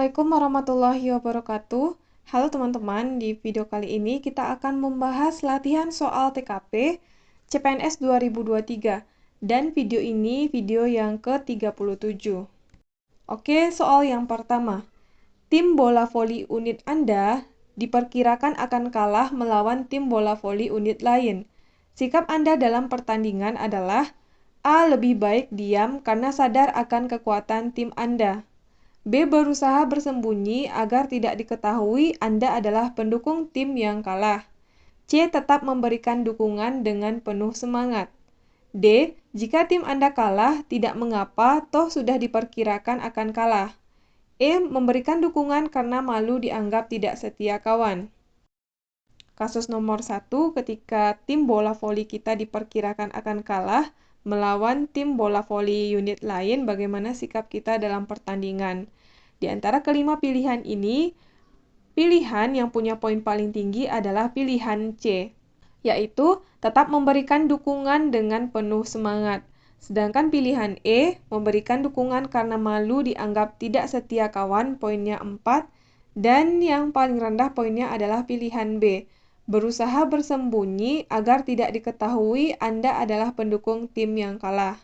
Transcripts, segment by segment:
Assalamualaikum warahmatullahi wabarakatuh. Halo teman-teman, di video kali ini kita akan membahas latihan soal TKP CPNS 2023 dan video ini video yang ke-37. Oke, soal yang pertama. Tim bola voli unit Anda diperkirakan akan kalah melawan tim bola voli unit lain. Sikap Anda dalam pertandingan adalah A. Lebih baik diam karena sadar akan kekuatan tim Anda. B. Berusaha bersembunyi agar tidak diketahui Anda adalah pendukung tim yang kalah. C. Tetap memberikan dukungan dengan penuh semangat. D. Jika tim Anda kalah, tidak mengapa, toh sudah diperkirakan akan kalah. E. Memberikan dukungan karena malu dianggap tidak setia kawan. Kasus nomor 1, ketika tim bola voli kita diperkirakan akan kalah melawan tim bola voli unit lain, bagaimana sikap kita dalam pertandingan? Di antara kelima pilihan ini, pilihan yang punya poin paling tinggi adalah pilihan C, yaitu tetap memberikan dukungan dengan penuh semangat. Sedangkan pilihan E, memberikan dukungan karena malu dianggap tidak setia kawan, poinnya 4, dan yang paling rendah poinnya adalah pilihan B, berusaha bersembunyi agar tidak diketahui Anda adalah pendukung tim yang kalah.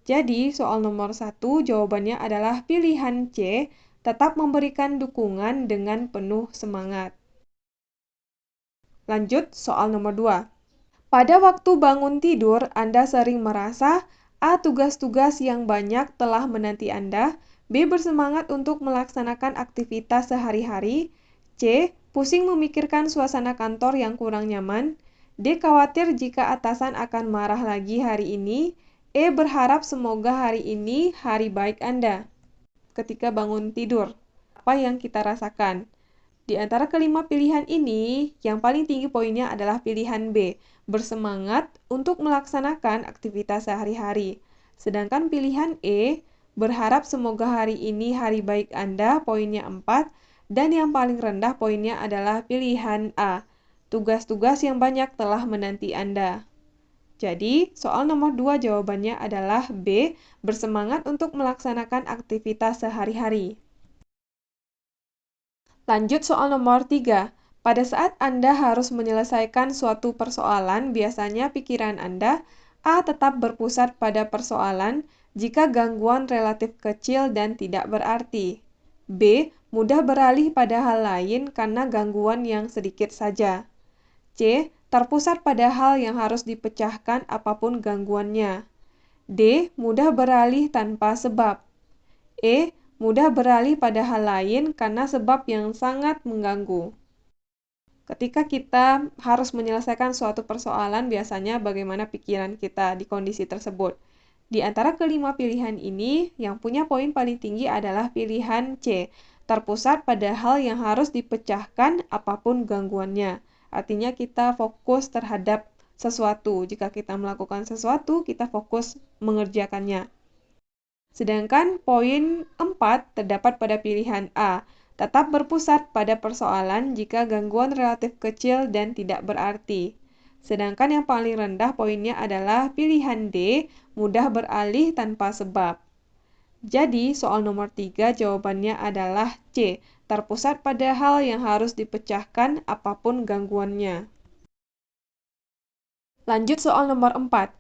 Jadi, soal nomor 1 jawabannya adalah pilihan C, tetap memberikan dukungan dengan penuh semangat. Lanjut, soal nomor 2. Pada waktu bangun tidur, Anda sering merasa A. Tugas-tugas yang banyak telah menanti Anda, B. Bersemangat untuk melaksanakan aktivitas sehari-hari, C. Pusing memikirkan suasana kantor yang kurang nyaman, D. Khawatir jika atasan akan marah lagi hari ini, E. Berharap semoga hari ini hari baik Anda. Ketika bangun tidur, apa yang kita rasakan? Di antara kelima pilihan ini, yang paling tinggi poinnya adalah pilihan B, bersemangat untuk melaksanakan aktivitas sehari-hari. Sedangkan pilihan E, berharap semoga hari ini hari baik Anda, poinnya 4, dan yang paling rendah poinnya adalah pilihan A, tugas-tugas yang banyak telah menanti Anda. Jadi, soal nomor 2 jawabannya adalah B, bersemangat untuk melaksanakan aktivitas sehari-hari. Lanjut soal nomor 3. Pada saat Anda harus menyelesaikan suatu persoalan, biasanya pikiran Anda A. Tetap berpusat pada persoalan jika gangguan relatif kecil dan tidak berarti. B. Mudah beralih pada hal lain karena gangguan yang sedikit saja. C. Terpusat pada hal yang harus dipecahkan apapun gangguannya. D. Mudah beralih tanpa sebab. E. Mudah beralih pada hal lain karena sebab yang sangat mengganggu. Ketika kita harus menyelesaikan suatu persoalan, biasanya bagaimana pikiran kita di kondisi tersebut. Di antara kelima pilihan ini, yang punya poin paling tinggi adalah pilihan C, terpusat pada hal yang harus dipecahkan apapun gangguannya. Artinya kita fokus terhadap sesuatu. Jika kita melakukan sesuatu, kita fokus mengerjakannya. Sedangkan poin 4 terdapat pada pilihan A, tetap berpusat pada persoalan jika gangguan relatif kecil dan tidak berarti. Sedangkan yang paling rendah poinnya adalah pilihan D, mudah beralih tanpa sebab. Jadi, soal nomor 3 jawabannya adalah C, terpusat pada hal yang harus dipecahkan apapun gangguannya. Lanjut soal nomor 4.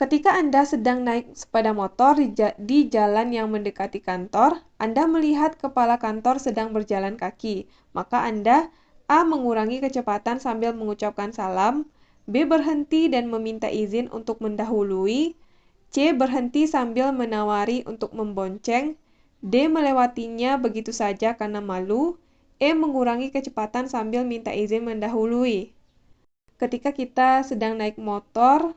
Ketika Anda sedang naik sepeda motor di jalan yang mendekati kantor, Anda melihat kepala kantor sedang berjalan kaki. Maka Anda A. Mengurangi kecepatan sambil mengucapkan salam, B. Berhenti dan meminta izin untuk mendahului, C. Berhenti sambil menawari untuk membonceng, D. Melewatinya begitu saja karena malu, E. Mengurangi kecepatan sambil minta izin mendahului. Ketika kita sedang naik motor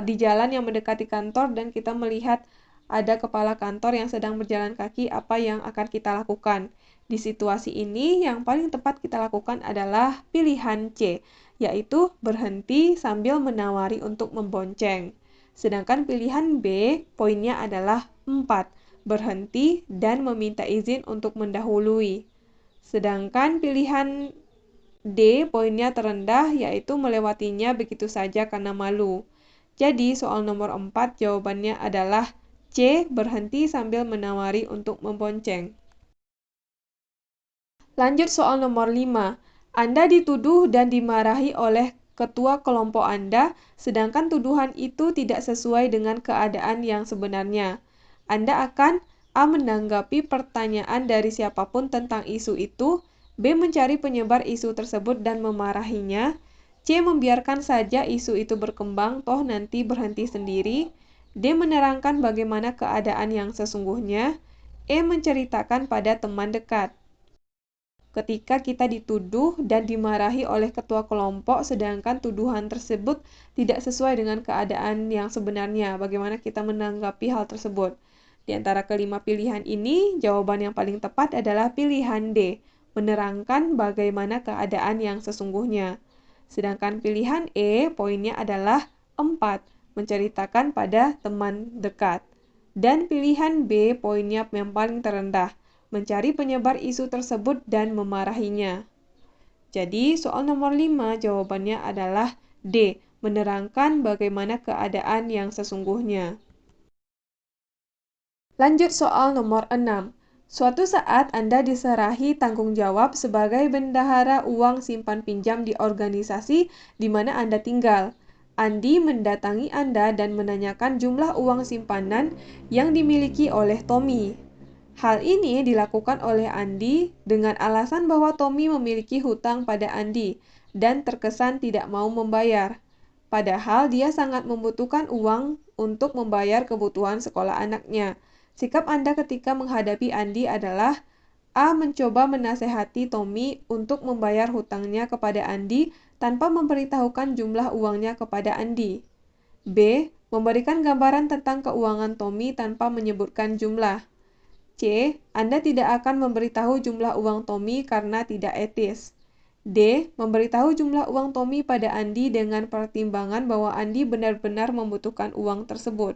di jalan yang mendekati kantor dan kita melihat ada kepala kantor yang sedang berjalan kaki, apa yang akan kita lakukan? Di situasi ini, yang paling tepat kita lakukan adalah pilihan C, yaitu berhenti sambil menawari untuk membonceng. Sedangkan pilihan B, poinnya adalah 4, berhenti dan meminta izin untuk mendahului. Sedangkan pilihan D, poinnya terendah, yaitu melewatinya begitu saja karena malu. Jadi, soal nomor 4 jawabannya adalah C, berhenti sambil menawari untuk membonceng. Lanjut soal nomor 5. Anda dituduh dan dimarahi oleh ketua kelompok Anda, sedangkan tuduhan itu tidak sesuai dengan keadaan yang sebenarnya. Anda akan A. Menanggapi pertanyaan dari siapapun tentang isu itu, B. Mencari penyebar isu tersebut dan memarahinya, C. Membiarkan saja isu itu berkembang, toh nanti berhenti sendiri, D. Menerangkan bagaimana keadaan yang sesungguhnya, E. Menceritakan pada teman dekat. Ketika kita dituduh dan dimarahi oleh ketua kelompok, sedangkan tuduhan tersebut tidak sesuai dengan keadaan yang sebenarnya, bagaimana kita menanggapi hal tersebut? Di antara kelima pilihan ini, jawaban yang paling tepat adalah pilihan D, menerangkan bagaimana keadaan yang sesungguhnya. Sedangkan pilihan E, poinnya adalah 4, menceritakan pada teman dekat. Dan pilihan B, poinnya yang paling terendah, mencari penyebar isu tersebut dan memarahinya. Jadi, soal nomor 5 jawabannya adalah D, menerangkan bagaimana keadaan yang sesungguhnya. Lanjut soal nomor 6. Suatu saat Anda diserahi tanggung jawab sebagai bendahara uang simpan pinjam di organisasi di mana Anda tinggal. Andi mendatangi Anda dan menanyakan jumlah uang simpanan yang dimiliki oleh Tommy. Hal ini dilakukan oleh Andi dengan alasan bahwa Tommy memiliki hutang pada Andi dan terkesan tidak mau membayar. Padahal dia sangat membutuhkan uang untuk membayar kebutuhan sekolah anaknya. Sikap Anda ketika menghadapi Andi adalah A. Mencoba menasehati Tommy untuk membayar hutangnya kepada Andi tanpa memberitahukan jumlah uangnya kepada Andi. B. Memberikan gambaran tentang keuangan Tommy tanpa menyebutkan jumlah. C. Anda tidak akan memberitahu jumlah uang Tommy karena tidak etis. D. Memberitahu jumlah uang Tommy pada Andi dengan pertimbangan bahwa Andi benar-benar membutuhkan uang tersebut.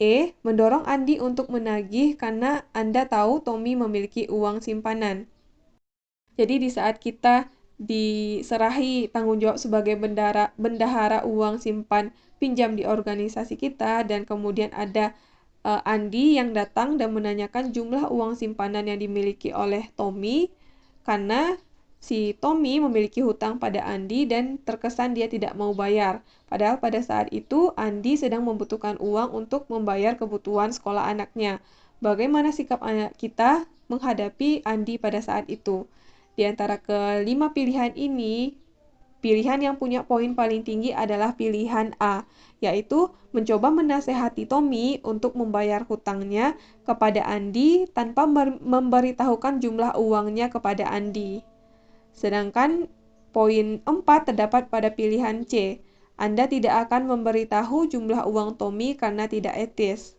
E. Mendorong Andi untuk menagih karena Anda tahu Tommy memiliki uang simpanan. Jadi di saat kita diserahi tanggung jawab sebagai bendahara uang simpan pinjam di organisasi kita dan kemudian ada Andi yang datang dan menanyakan jumlah uang simpanan yang dimiliki oleh Tommy karena si Tommy memiliki hutang pada Andi dan terkesan dia tidak mau bayar. Padahal pada saat itu Andi sedang membutuhkan uang untuk membayar kebutuhan sekolah anaknya. Bagaimana sikap kita menghadapi Andi pada saat itu? Di antara kelima pilihan ini, pilihan yang punya poin paling tinggi adalah pilihan A, yaitu mencoba menasehati Tommy untuk membayar hutangnya kepada Andi tanpa memberitahukan jumlah uangnya kepada Andi. Sedangkan poin 4 terdapat pada pilihan C. Anda tidak akan memberitahu jumlah uang Tommy karena tidak etis.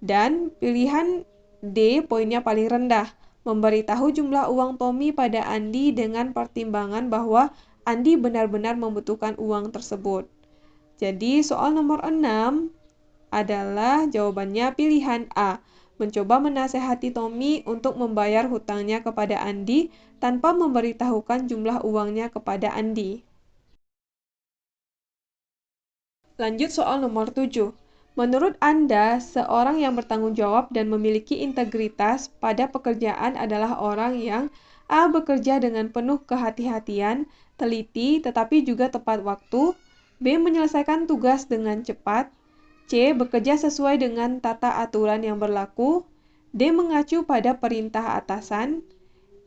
Dan pilihan D poinnya paling rendah. Memberitahu jumlah uang Tommy pada Andi dengan pertimbangan bahwa Andi benar-benar membutuhkan uang tersebut. Jadi soal nomor 6 adalah jawabannya pilihan A. Mencoba menasehati Tommy untuk membayar hutangnya kepada Andi tanpa memberitahukan jumlah uangnya kepada Andi. Lanjut soal nomor 7. Menurut Anda, seorang yang bertanggung jawab dan memiliki integritas pada pekerjaan adalah orang yang A. Bekerja dengan penuh kehati-hatian, teliti, tetapi juga tepat waktu, B. Menyelesaikan tugas dengan cepat, C. Bekerja sesuai dengan tata aturan yang berlaku, D. Mengacu pada perintah atasan,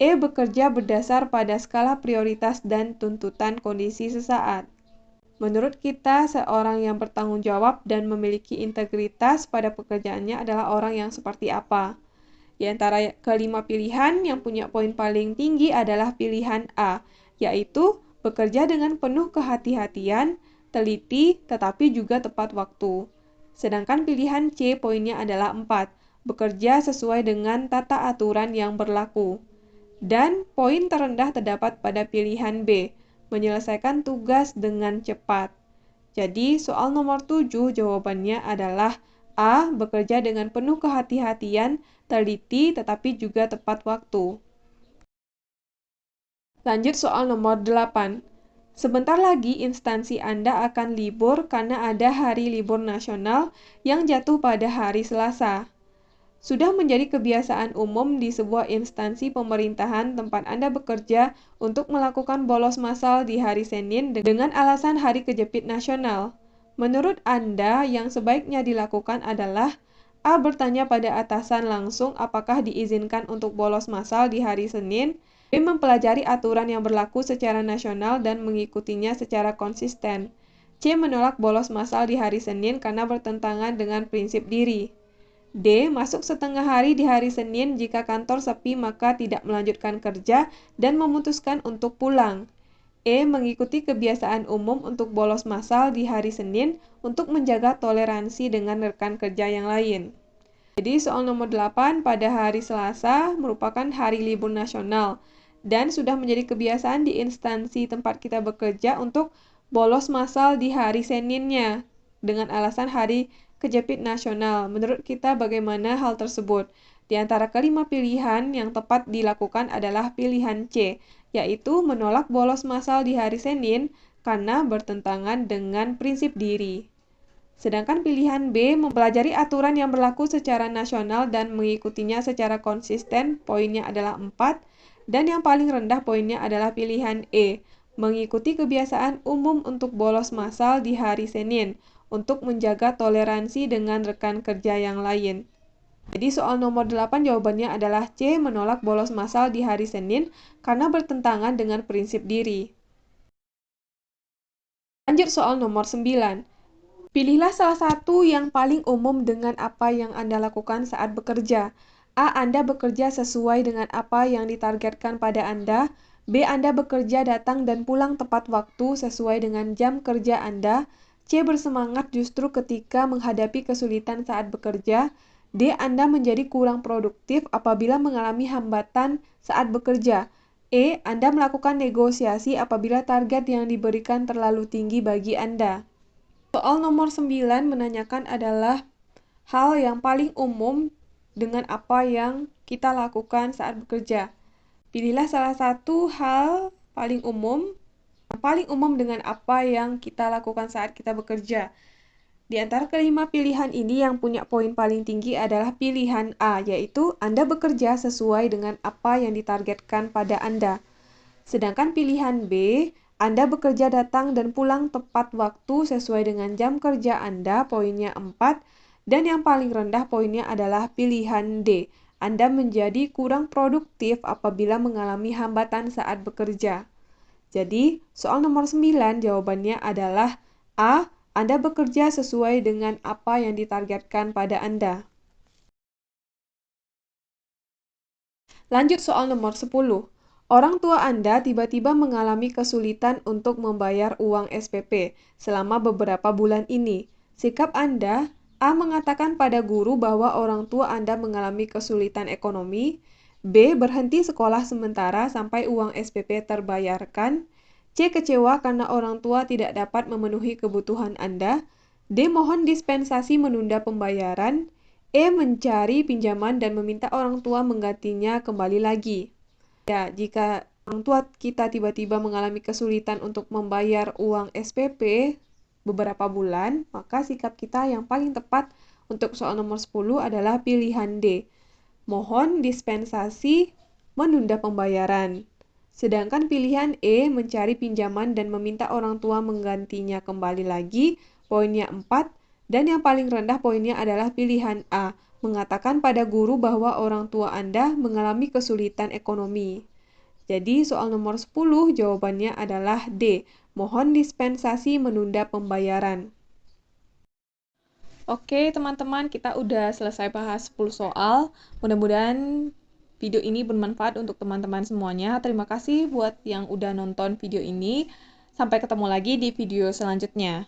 E. Bekerja berdasar pada skala prioritas dan tuntutan kondisi sesaat. Menurut kita, seorang yang bertanggung jawab dan memiliki integritas pada pekerjaannya adalah orang yang seperti apa? Di antara kelima pilihan, yang punya poin paling tinggi adalah pilihan A, yaitu bekerja dengan penuh kehati-hatian, teliti, tetapi juga tepat waktu. Sedangkan pilihan C poinnya adalah 4, bekerja sesuai dengan tata aturan yang berlaku. Dan poin terendah terdapat pada pilihan B, menyelesaikan tugas dengan cepat. Jadi soal nomor 7 jawabannya adalah A, bekerja dengan penuh kehati-hatian, teliti, tetapi juga tepat waktu. Lanjut soal nomor 8. Sebentar lagi instansi Anda akan libur karena ada hari libur nasional yang jatuh pada hari Selasa. Sudah menjadi kebiasaan umum di sebuah instansi pemerintahan tempat Anda bekerja untuk melakukan bolos massal di hari Senin dengan alasan Hari Kejepit Nasional. Menurut Anda, yang sebaiknya dilakukan adalah A. Bertanya pada atasan langsung apakah diizinkan untuk bolos massal di hari Senin. B. Mempelajari aturan yang berlaku secara nasional dan mengikutinya secara konsisten. C. Menolak bolos massal di hari Senin karena bertentangan dengan prinsip diri. D. Masuk setengah hari di hari Senin jika kantor sepi maka tidak melanjutkan kerja dan memutuskan untuk pulang. E. Mengikuti kebiasaan umum untuk bolos massal di hari Senin untuk menjaga toleransi dengan rekan kerja yang lain. Jadi soal nomor 8, pada hari Selasa merupakan hari libur nasional dan sudah menjadi kebiasaan di instansi tempat kita bekerja untuk bolos massal di hari Seninnya dengan alasan Hari Kejepit Nasional. Menurut kita bagaimana hal tersebut? Di antara kelima pilihan yang tepat dilakukan adalah pilihan C, yaitu menolak bolos massal di hari Senin karena bertentangan dengan prinsip diri. Sedangkan pilihan B, mempelajari aturan yang berlaku secara nasional dan mengikutinya secara konsisten, poinnya adalah 4, dan yang paling rendah poinnya adalah pilihan E, mengikuti kebiasaan umum untuk bolos massal di hari Senin, untuk menjaga toleransi dengan rekan kerja yang lain. Jadi soal nomor 8 jawabannya adalah C, menolak bolos massal di hari Senin karena bertentangan dengan prinsip diri. Lanjut soal nomor 9. Pilihlah salah satu yang paling umum dengan apa yang Anda lakukan saat bekerja. A. Anda bekerja sesuai dengan apa yang ditargetkan pada Anda. B. Anda bekerja datang dan pulang tepat waktu sesuai dengan jam kerja Anda. C. Bersemangat justru ketika menghadapi kesulitan saat bekerja. D. Anda menjadi kurang produktif apabila mengalami hambatan saat bekerja. E. Anda melakukan negosiasi apabila target yang diberikan terlalu tinggi bagi Anda. Soal nomor 9 menanyakan adalah hal yang paling umum dengan apa yang kita lakukan saat bekerja. Pilihlah salah satu hal paling umum dengan apa yang kita lakukan saat kita bekerja. Di antara kelima pilihan ini yang punya poin paling tinggi adalah pilihan A, yaitu Anda bekerja sesuai dengan apa yang ditargetkan pada Anda. Sedangkan pilihan B, Anda bekerja datang dan pulang tepat waktu sesuai dengan jam kerja Anda, poinnya 4, dan yang paling rendah poinnya adalah pilihan D, Anda menjadi kurang produktif apabila mengalami hambatan saat bekerja. Jadi, soal nomor 9 jawabannya adalah A, Anda bekerja sesuai dengan apa yang ditargetkan pada Anda. Lanjut soal nomor 10. Orang tua Anda tiba-tiba mengalami kesulitan untuk membayar uang SPP selama beberapa bulan ini. Sikap Anda, A. Mengatakan pada guru bahwa orang tua Anda mengalami kesulitan ekonomi. B. Berhenti sekolah sementara sampai uang SPP terbayarkan. C. Kecewa karena orang tua tidak dapat memenuhi kebutuhan Anda. D. Mohon dispensasi menunda pembayaran. E. Mencari pinjaman dan meminta orang tua menggantinya kembali lagi. Ya, jika orang tua kita tiba-tiba mengalami kesulitan untuk membayar uang SPP beberapa bulan, maka sikap kita yang paling tepat untuk soal nomor 10 adalah pilihan D. Mohon dispensasi menunda pembayaran. Sedangkan pilihan E, mencari pinjaman dan meminta orang tua menggantinya kembali lagi, poinnya 4, dan yang paling rendah poinnya adalah pilihan A, mengatakan pada guru bahwa orang tua Anda mengalami kesulitan ekonomi. Jadi soal nomor 10 jawabannya adalah D, mohon dispensasi menunda pembayaran. Oke teman-teman, kita udah selesai bahas 10 soal. Mudah-mudahan video ini bermanfaat untuk teman-teman semuanya. Terima kasih buat yang udah nonton video ini. Sampai ketemu lagi di video selanjutnya.